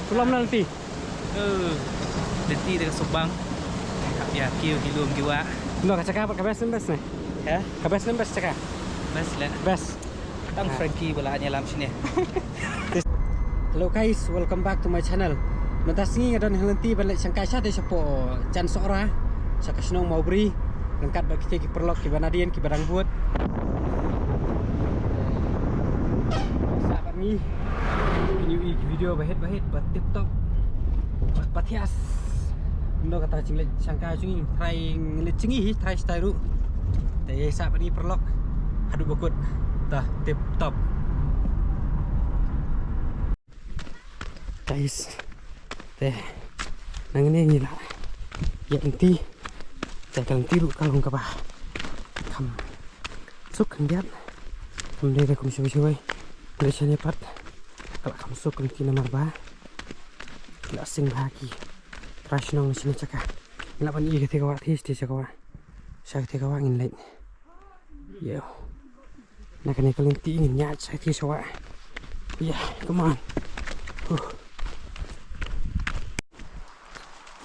Sulam nanti. Nanti dekat Subang. Ya, kiu hilum kiwa. No, cakap apa best nih? Ya, Best cakap. best lah. Best. Tang Frankie balanya lam sini. Hello guys, welcome back to my channel. Mentasngi ngadon nanti balik sangka sya de sepo chan sora. Saka senong mau beri lengkap bagi kita perlok ki banadian ki barang buat. Sahabat ni ini video bahit buat tip top. Buat patias. Kundo kata cinglet sangka cungi try ngelit cingi try style. Tapi sahabat ni perlok adu bokut. Dah tip top. Guys, nang ini lah. Ya nanti, jangan tiru kalau nggak bah. Kam, suk kendiat. Kemudian aku coba-coba. Biasanya part. Kalau kamu suk nanti nama bah. Tidak asing lagi. Terus nong sini cakap. Ngelapan iya ketika waktu itu cakap. Saya ketika waktu ini lain. Yo. Nak kena kelinti ingin nyat saya kisah. Yeah, come on.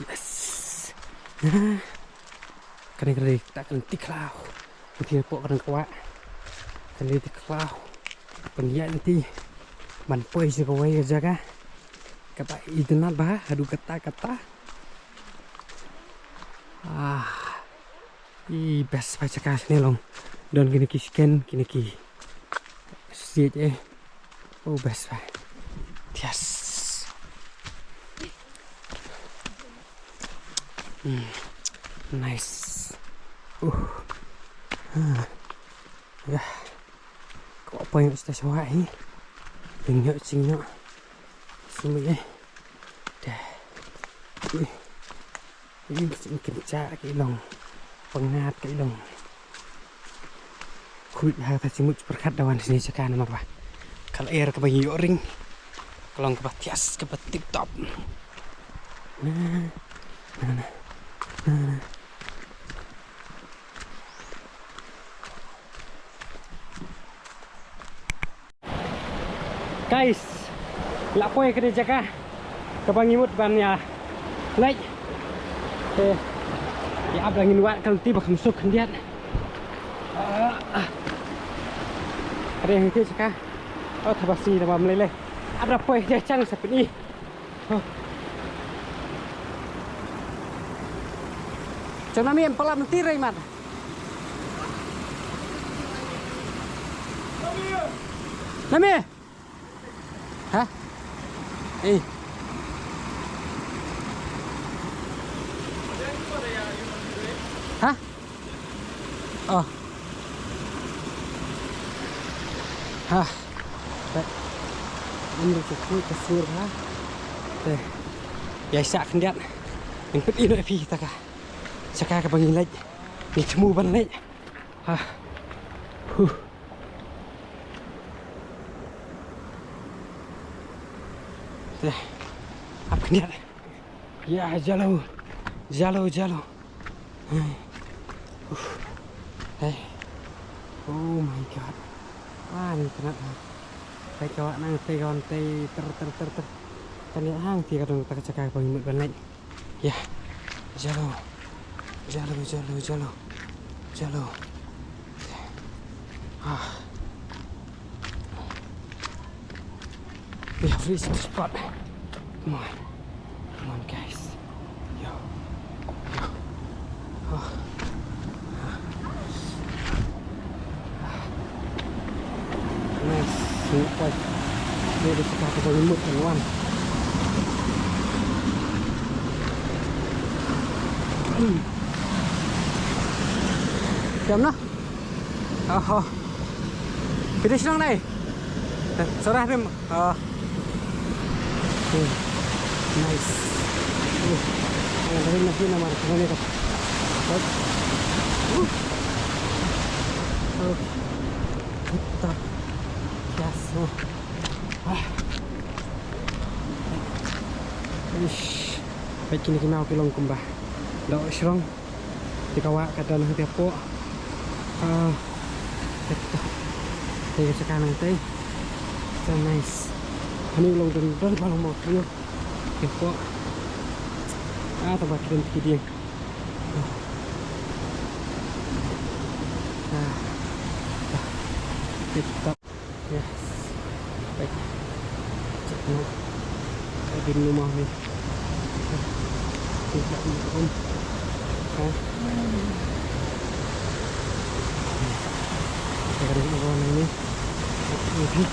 Yes. Nah, kena tak kelinti klau. Nanti pok kena kuat. Kelinti klau. Pendiat nanti manpoi sekawai kerja kah? Kata itu nak bah, adu kata. Best baca kas ni long. Dan kini ki scan kini ki. Siat Oh best bah. Yes. Nice. Ya. Kok apa yang kita coba ini? Banyak cingnya. Semua dah. Ini kencak kilong. Pengat kilong. Kulit hati cimut berkat dawan sini sekarang apa? Kalau air ke bagi ring, kalau ke batias ke tip top. Nah. Guys, lapoi kerja kah? Kebangimut ban ya. Naik. Ya abangin wat kalau tiba masuk kendiat. Ada yang kerja kah? Oh, tabasi nama meleleh. Ada apa yang jacang seperti ini? Jangan ambil pelan nanti Rayman. Nami? Hah? Hah? Oh. Hah. Ini cukup kesur ha. Ya sak kendiat. Impet ini api kita kah. Sekarang kebangi lagi. Ni cemu ban lagi. Apa kendiat? Ya jalo. Oh my god. Ini kenapa? Kawan nanti kawan ter kan ya hang tiga dong tak cakap pengimut banget ya jalo we have reached the spot. Come on guys, yo. Nice. Ini ada sekarang pengimut kawan. Jam nah. Finish lang na eh. Sorry rim. Nice. Ang dahil na sila marami nito. Kita. Yes. Baik kini kita pilong kumbah. Dok serong. Dikawak kadang hati apa? Tiga sekarang nanti. So nice. Ini belum benar kalau mau trio. Kepok. Tempat kirim. Tetap. Yes. Baik. Cek dulu. Di rumah ni. Tidak pun. Kita ada orang ini. Okey.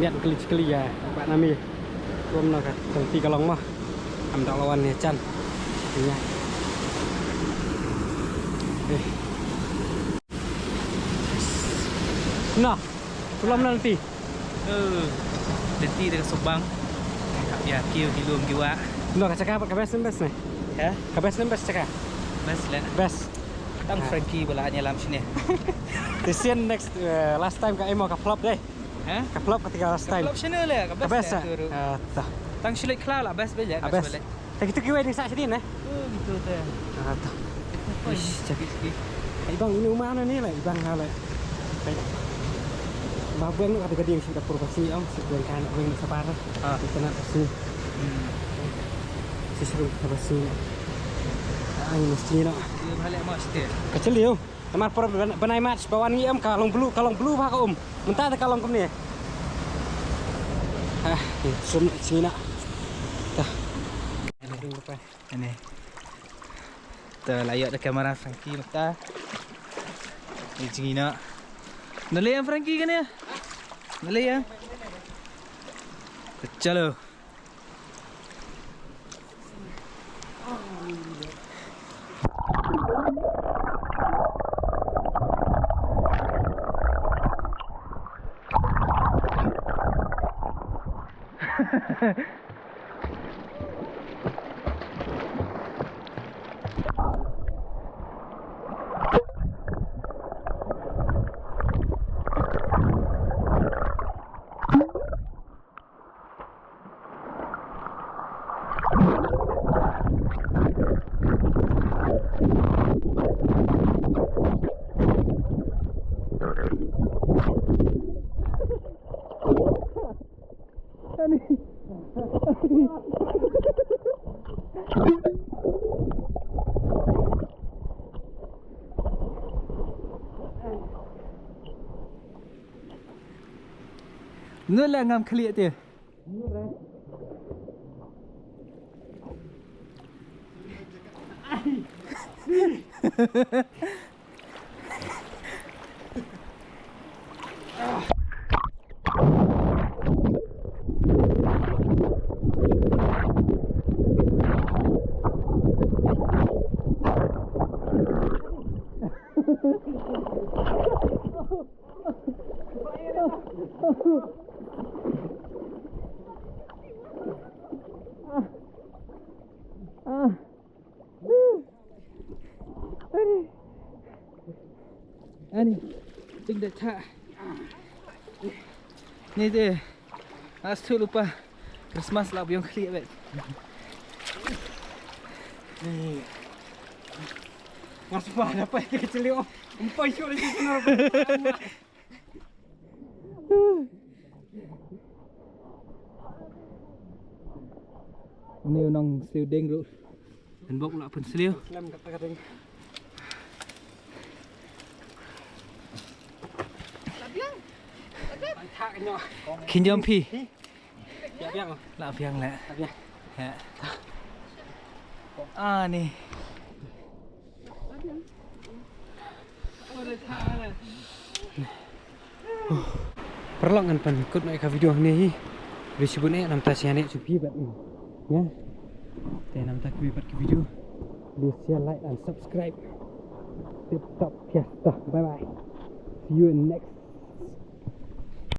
Lihat keli-keli ya Pak Nami. Rôm nào cả công ty Kalong mah. Am dak lawan ni Chan. Iya. Nah, belum nanti. Nanti dekat Subang. Ya, kio hilum juga. Nah, cakap apa best nih? Ya, Best cakap. best lah. Best. Tang Frankie belakangnya dalam sini. This year next last time ka emo ka flop deh. Hah? Ka flop ketika last time. Klub channel lah, Ka best. Tah. Tang Shilik Cloud lah, best balik. Best. Tak gitu kiwai di sak sini nah. Gitu tu. Tah. Ish, cakap. Ibang ini rumah mana ni lah, ibang lah. Baik. Babang ada gading sudah provokasi om, sebuah kan orang nak sapar. Kita nak pasti. Sesuatu provokasi. Ai mesti nak. Dia balik mesti. Kecil dia. Tempat benai match bawan ni om kalong blue bah om. Mentah ada kalong kem ni. Ni zoom sini nak. Tah. Ini. Terlayak dekat kamera Frankie letak. Ni cingina. Nalai yang Frankie kan ya? Nalai yang. Chalo. Nó là ngầm khliệt kìa. Ani, cik dah tak. Ni dia. Astu lupa. Christmas lah biong klik bet. Ni. Masuk bah dapat kecil dia. Empai syok lagi kena. Ni nong seliu deng ru. Dan bawa pula pun seliu. Selam kata-kata. Kinh jom pi. Ya biang. Lah biang lah. Biang. Ya. Ni. Perlongan pan ikut naik video ni. Disebut ni nam tas yang ni supi bat ni. Ya. Dan nam tak kuibat ke video. Please share, like and subscribe. Tip top fiesta. Bye bye. See you in next